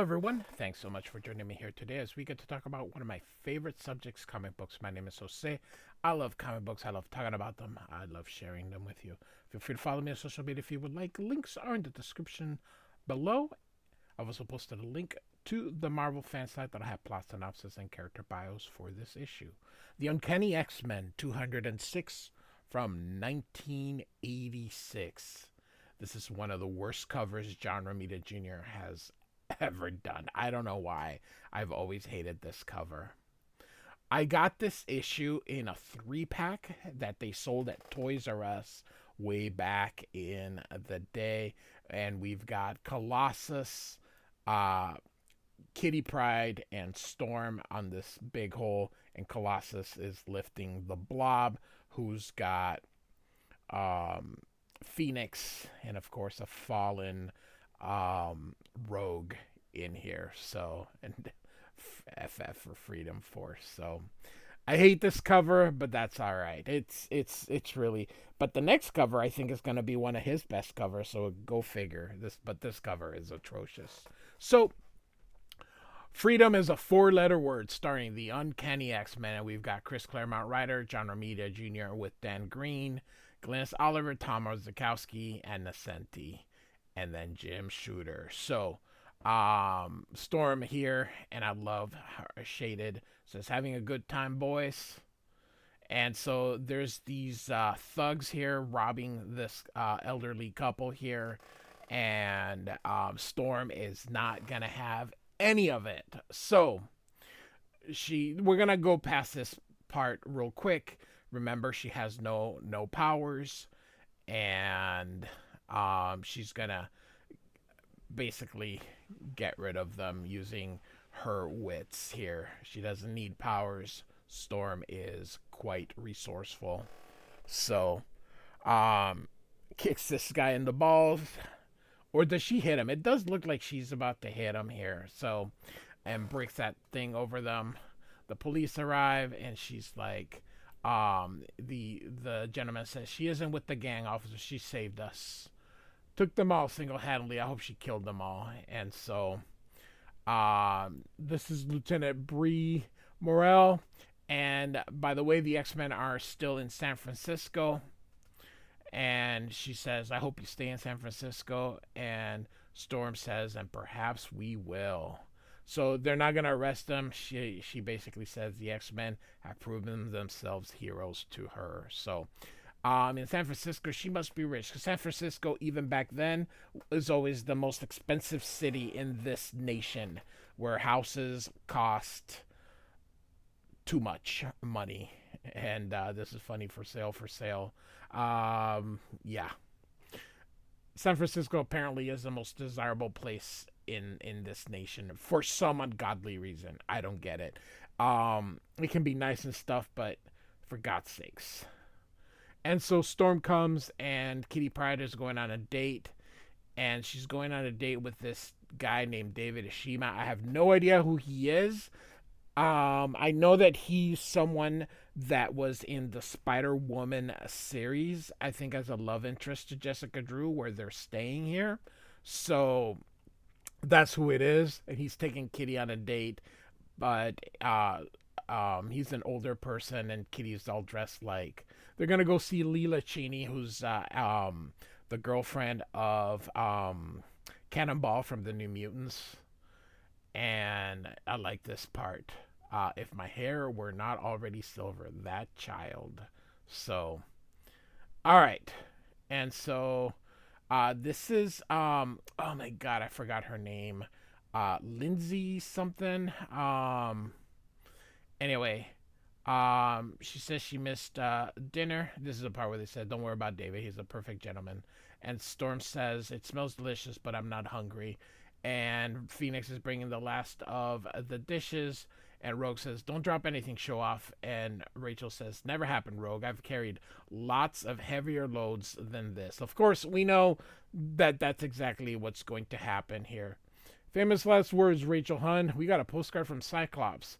Hello, everyone. Thanks so much for joining me here today as we get to talk about one of my favorite subjects, comic books. My name is Jose. I love comic books. I love talking about them. I love sharing them with you. Feel free to follow me on social media if you would like. Links are in the description below. I've also posted a link to the Marvel fan site that I have plot synopsis and character bios for this issue. The Uncanny X-Men 206 from 1986. This is one of the worst covers John Romita Jr. has ever done. I don't know why. I've always hated this cover. I got this issue in a 3-pack that they sold at Toys R Us way back in the day. And we've got Colossus, Kitty Pryde, and Storm on this big hole. And Colossus is lifting the Blob, who's got Phoenix and, of course, a fallen Rogue in here. So, and FF for Freedom Force. So I hate this cover, but that's all right. It's really, but the next cover I think is going to be one of his best covers, so go figure. This cover is atrocious. So Freedom is a 4-letter word starring the Uncanny X-Men, and we've got Chris Claremont writer, John Romita Jr. with Dan Green, Glennis Oliver, Tom Orzechowski, and Nascenti, and then Jim Shooter. So Storm here, and I love her shaded. Says having a good time, boys. And so there's these thugs here robbing this elderly couple here, and Storm is not gonna have any of it. So we're gonna go past this part real quick. Remember, she has no powers, and she's gonna basically get rid of them using her wits here. She doesn't need powers. Storm is quite resourceful. So, kicks this guy in the balls. Or does she hit him? It does look like she's about to hit him here. So, and breaks that thing over them. The police arrive, and she's like, the gentleman says she isn't with the gang, officer. She saved us. Took them all single-handedly. I hope she killed them all. And so, this is Lieutenant Bree Morrell. And by the way, the X-Men are still in San Francisco. And she says, I hope you stay in San Francisco. And Storm says, and perhaps we will. So they're not going to arrest them. She basically says the X-Men have proven themselves heroes to her. So in San Francisco, she must be rich. Because San Francisco, even back then, is always the most expensive city in this nation, where houses cost too much money. And this is funny, for sale. Yeah. San Francisco apparently is the most desirable place in this nation for some ungodly reason. I don't get it. It can be nice and stuff, but for God's sakes. And so Storm comes, and Kitty Pryde is going on a date, and she's going on a date with this guy named David Ashima. I have no idea who he is. I know that he's someone that was in the Spider-Woman series, I think as a love interest to Jessica Drew, where they're staying here. So that's who it is. And he's taking Kitty on a date, but he's an older person, and Kitty's all dressed like they're gonna go see Leela Cheney, who's the girlfriend of Cannonball from the New Mutants. And I like this part. If my hair were not already silver, that child. So, all right. And so, this is, oh my God, I forgot her name. Lindsay something. Anyway, she says she missed dinner. This is the part where they said, don't worry about David. He's a perfect gentleman. And Storm says, it smells delicious, but I'm not hungry. And Phoenix is bringing the last of the dishes, and Rogue says, don't drop anything, show off. And Rachel says, never happened, Rogue. I've carried lots of heavier loads than this. Of course, we know that that's exactly what's going to happen here. Famous last words, Rachel Hunn. We got a postcard from Cyclops.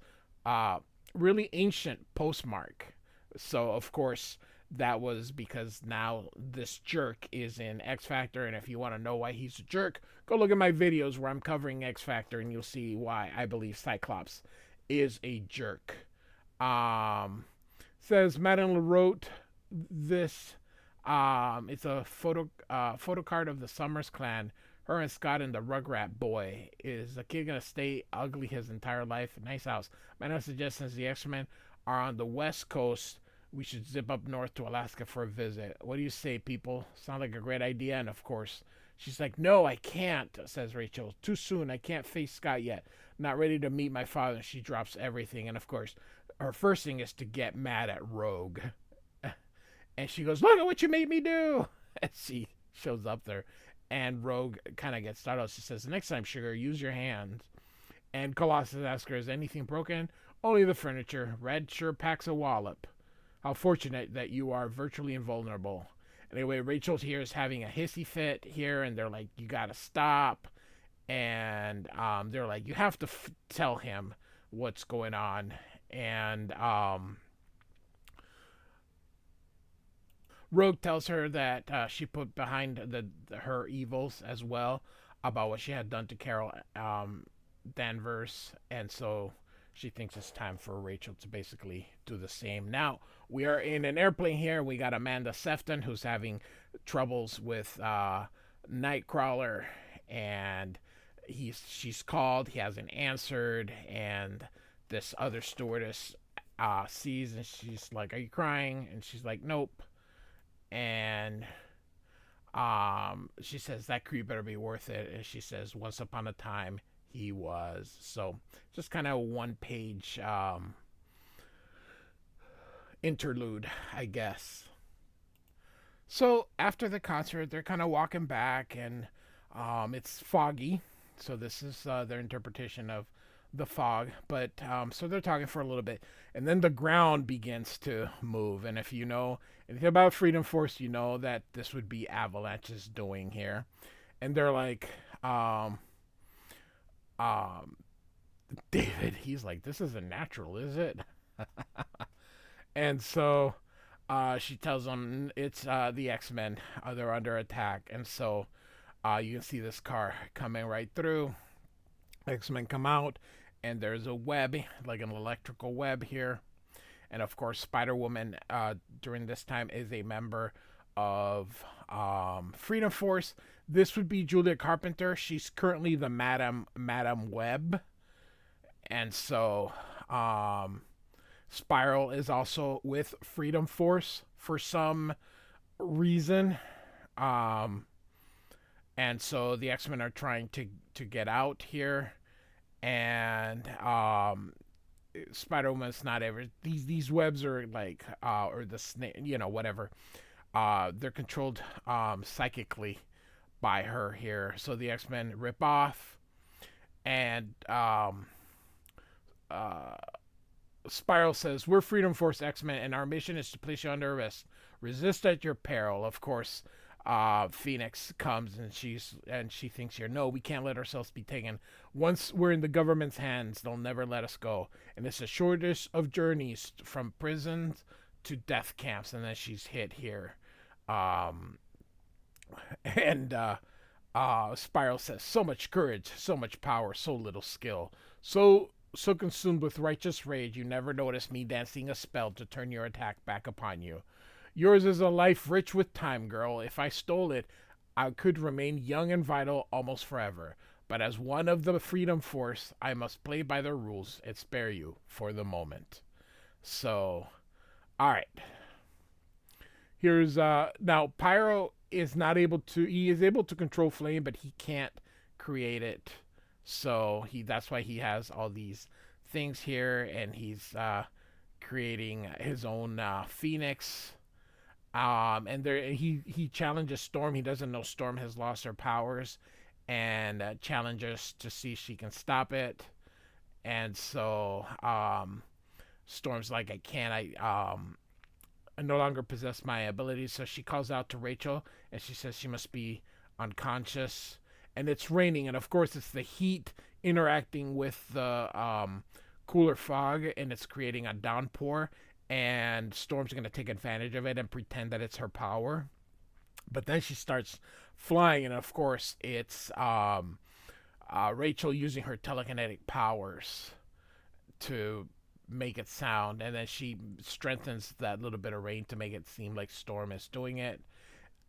Really ancient postmark. So, of course, that was because now this jerk is in X Factor, and if you want to know why he's a jerk, go look at my videos where I'm covering X Factor, and you'll see why I believe Cyclops is a jerk. Um, Says Madeline wrote this. It's a photo card of the Summers clan. Her and Scott and the Rugrat boy. Is the kid gonna stay ugly his entire life? Nice house. Madeline suggests since the X-Men are on the West Coast, we should zip up north to Alaska for a visit. What do you say, people? Sound like a great idea? And of course, she's like, no, I can't, says Rachel. Too soon. I can't face Scott yet. Not ready to meet my father. She drops everything. And of course, her first thing is to get mad at Rogue. And she goes, look at what you made me do. And she shows up there. And Rogue kind of gets startled. She says, next time, sugar, use your hands. And Colossus asks her, is anything broken? Only the furniture. Red sure packs a wallop. How fortunate that you are virtually invulnerable. Anyway, Rachel here is having a hissy fit here, and they're like, you gotta stop. And they're like, you have to tell him what's going on. And Rogue tells her that she put behind her evils as well about what she had done to Carol Danvers, and so she thinks it's time for Rachel to basically do the same. Now, we are in an airplane here. We got Amanda Sefton, who's having troubles with Nightcrawler, and she's called. He hasn't answered, and this other stewardess sees, and she's like, are you crying? And she's like, nope. And she says, that crew better be worth it. And she says, once upon a time, he was. So just kind of one page interlude, I guess. So after the concert, they're kind of walking back, and it's foggy. So this is their interpretation of the fog. But so they're talking for a little bit, and then the ground begins to move. And if you know anything about Freedom Force, you know that this would be Avalanche's doing here. And they're like, David, he's like, this isn't natural, is it? And so she tells them it's the X-Men. They're under attack. And so you can see this car coming right through. X-Men come out, and there's a web, like an electrical web here. And of course, Spider-Woman during this time is a member of Freedom Force. This would be Julia Carpenter. She's currently the Madam Web. And so Spiral is also with Freedom Force for some reason. And so the X-Men are trying to get out here. And Spider-Woman's not ever. These webs are like, or the snake, whatever. They're controlled psychically by her here. So the X-Men rip off, and Spiral says, we're Freedom Force X-Men, and our mission is to place you under arrest. Resist at your peril. Of course, Phoenix comes, and she thinks here, no, we can't let ourselves be taken. Once we're in the government's hands, they'll never let us go. And it's the shortest of journeys from prisons to death camps. And then she's hit here. And Spiral says, so much courage, so much power, so little skill. So consumed with righteous rage, you never noticed me dancing a spell to turn your attack back upon you. Yours is a life rich with time, girl. If I stole it, I could remain young and vital almost forever. But as one of the Freedom Force, I must play by their rules and spare you for the moment. So, alright. Here's, now, Pyro is not able to, he is able to control flame, but he can't create it. So, that's why he has all these things here, and he's, creating his own, Phoenix. And he challenges Storm. He doesn't know Storm has lost her powers, and challenges to see if she can stop it. And so Storm's like, I can't. I no longer possess my abilities. So she calls out to Rachel, and she says she must be unconscious. And it's raining, and of course it's the heat interacting with the cooler fog, and it's creating a downpour. and Storm's going to take advantage of it and pretend that it's her power. But then she starts flying, and of course, it's Rachel using her telekinetic powers to make it sound, and then she strengthens that little bit of rain to make it seem like Storm is doing it.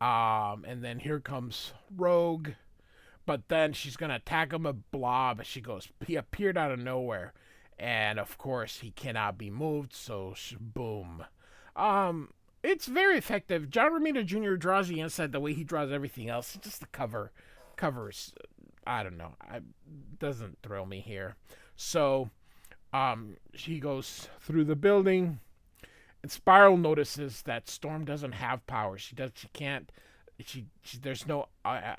And then here comes Rogue, but then she's gonna attack him with Blob. She goes, he appeared out of nowhere, and of course he cannot be moved. So boom. It's very effective. John Romita Jr. draws the inside the way he draws everything else. Just the covers. I don't know. It doesn't thrill me here. So she goes through the building, and Spiral notices that Storm doesn't have power. She can't. There's no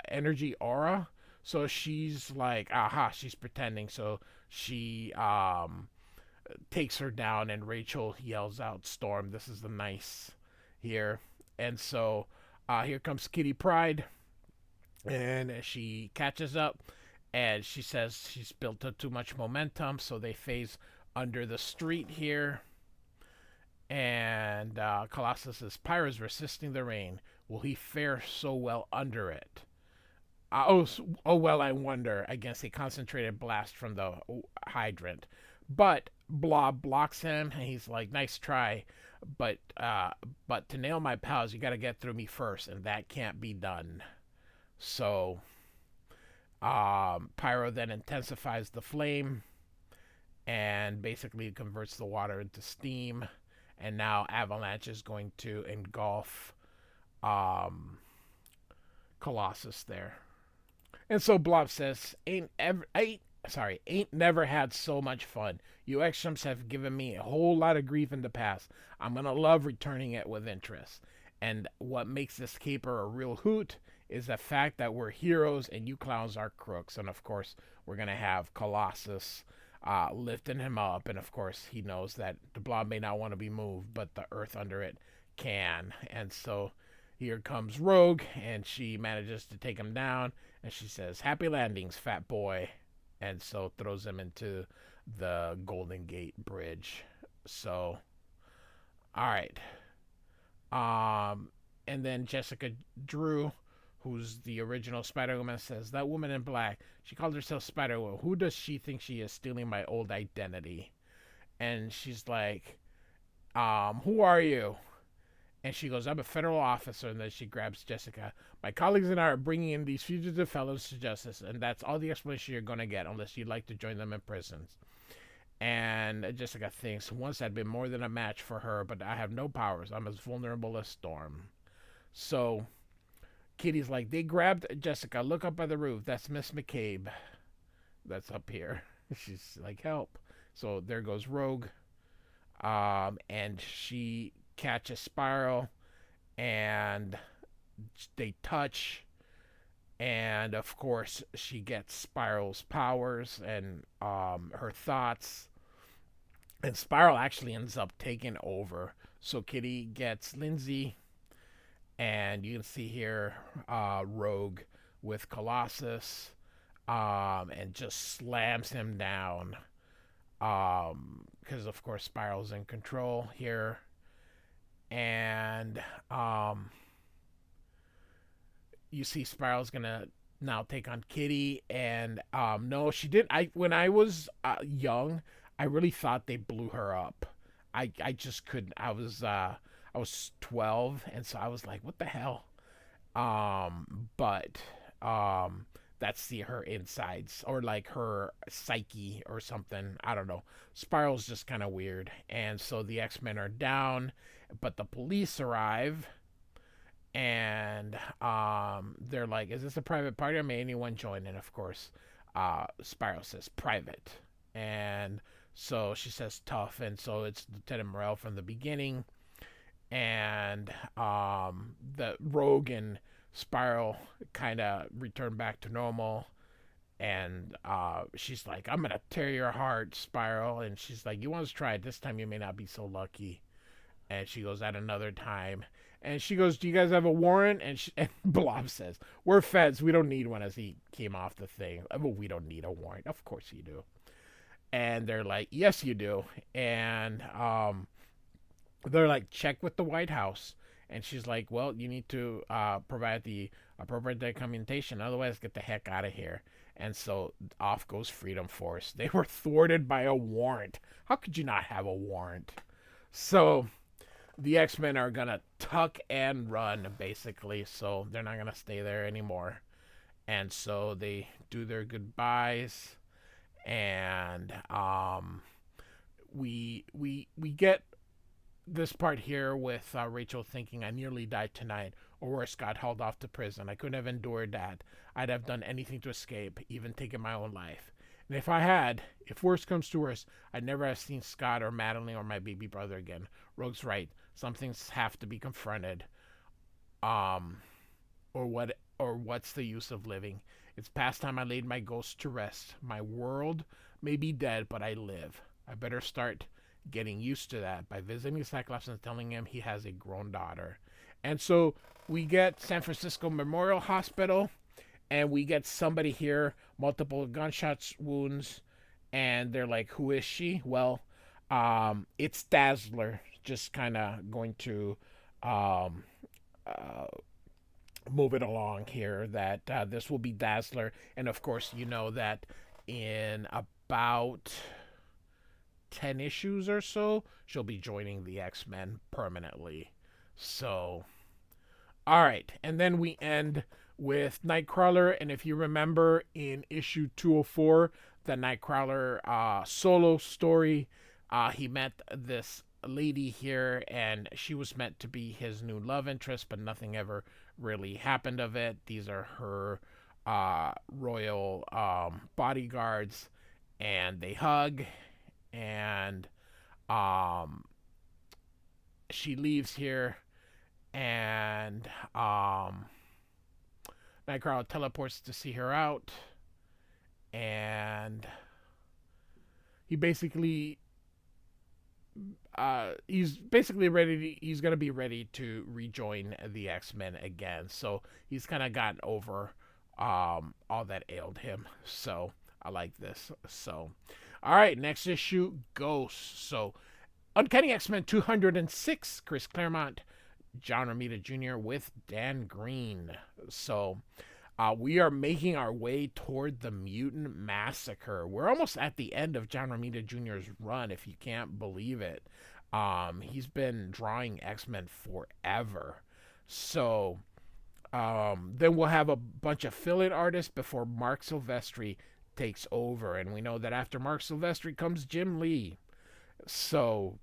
energy aura. So she's like, aha, she's pretending. So she takes her down, and Rachel yells out, "Storm, this is the nice here." And so here comes Kitty Pryde, and she catches up, and she says she's built up too much momentum, so they phase under the street here. And Colossus says, Pyro's resisting the rain. Will he fare so well under it? Oh well, I wonder, against a concentrated blast from the hydrant. But Blob blocks him, and he's like, nice try. But to nail my pals, you got to get through me first, and that can't be done. So Pyro then intensifies the flame and basically converts the water into steam. And now Avalanche is going to engulf Colossus there. And so Blob says, ain't never had so much fun. You X-Chumps have given me a whole lot of grief in the past. I'm going to love returning it with interest. And what makes this caper a real hoot is the fact that we're heroes and you clowns are crooks. And of course, we're going to have Colossus lifting him up. And of course, he knows that the Blob may not want to be moved, but the earth under it can. And so here comes Rogue, and she manages to take him down. And she says, happy landings, fat boy. And so throws him into the Golden Gate Bridge. So, all right. And then Jessica Drew, who's the original Spider-Woman, says, that woman in black, she called herself Spider-Woman. Who does she think she is, stealing my old identity? And she's like, who are you? And she goes, I'm a federal officer. And then she grabs Jessica. My colleagues and I are bringing in these fugitive fellows to justice. And that's all the explanation you're going to get, unless you'd like to join them in prisons. And Jessica thinks, once I'd been more than a match for her, but I have no powers. I'm as vulnerable as Storm. So Kitty's like, they grabbed Jessica. Look up by the roof. That's Miss McCabe. That's up here. She's like, help. So there goes Rogue. And she catches Spiral, and they touch, and of course she gets Spiral's powers and her thoughts, and Spiral actually ends up taking over. So Kitty gets Lindsay, and you can see here Rogue with Colossus, and just slams him down, because of course Spiral's in control here. And you see Spiral's gonna now take on Kitty, and no, she didn't. When I was young, I really thought they blew her up. I just couldn't. I was 12, and so I was like, what the hell? But that's her insides, or like her psyche or something. I don't know. Spiral's just kind of weird. And so the X-Men are down, but the police arrive, and they're like, is this a private party, or may anyone join? And of course, Spiral says private. And so she says tough, and so it's Lieutenant Morel from the beginning. And the Rogue and Spiral kind of return back to normal, and she's like, I'm gonna tear your heart, Spiral. And she's like, you want to try it? This time you may not be so lucky. And she goes, at another time. And she goes, do you guys have a warrant? And Blob says, we're feds, we don't need one, as he came off the thing. Well, we don't need a warrant. Of course you do. And they're like, yes you do. And they're like, check with the White House. And she's like, well, you need to provide the appropriate documentation, otherwise get the heck out of here. And so off goes Freedom Force. They were thwarted by a warrant. How could you not have a warrant? So the X-Men are gonna tuck and run, basically. So they're not gonna stay there anymore. And so they do their goodbyes, and we get this part here with Rachel thinking, I nearly died tonight, or worse, got hauled off to prison. I couldn't have endured that. I'd have done anything to escape, even taken my own life. And if I had, if worse comes to worse, I'd never have seen Scott or Madeline or my baby brother again. Rogue's right. Some things have to be confronted. Um, or what's the use of living? It's past time I laid my ghost to rest. My world may be dead, but I live. I better start getting used to that by visiting Cyclops and telling him he has a grown daughter. And so we get San Francisco Memorial Hospital, and we get somebody here, multiple gunshots wounds, and they're like, who is she? Well, it's Dazzler, just kind of going to um, uh, move it along here, that this will be Dazzler. And of course, you know that in about 10 issues or so, she'll be joining the X-Men permanently. So, all right. And then we end with Nightcrawler. And if you remember in issue 204, the Nightcrawler solo story, he met this lady here, and she was meant to be his new love interest, but nothing ever really happened of it. These are her royal bodyguards, and they hug, and she leaves here, and Nightcrawler teleports to see her out, and he basically he's basically ready to, he's going to be ready to rejoin the X-Men again. So he's kind of gotten over all that ailed him. So I like this. So all right, next issue, Ghosts. So Uncanny X-Men 206, Chris Claremont, John Romita Jr. with Dan Green. So we are making our way toward the Mutant Massacre. We're almost at the end of John Romita Jr.'s run, if you can't believe it. He's been drawing X-Men forever. So then we'll have a bunch of fill-in artists before Mark Silvestri takes over. And we know that after Mark Silvestri comes Jim Lee. So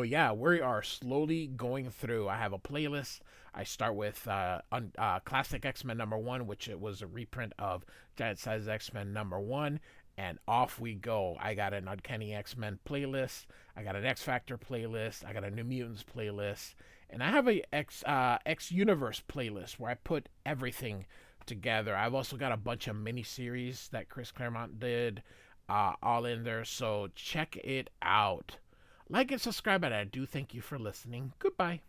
yeah, we are slowly going through. I have a playlist. I start with Classic X-Men #1, which it was a reprint of Giant Size X-Men #1, and off we go. I got an Uncanny X-Men playlist. I got an X Factor playlist. I got a New Mutants playlist, and I have a X Universe playlist where I put everything together. I've also got a bunch of miniseries that Chris Claremont did, all in there. So check it out. Like and subscribe, and I do thank you for listening. Goodbye.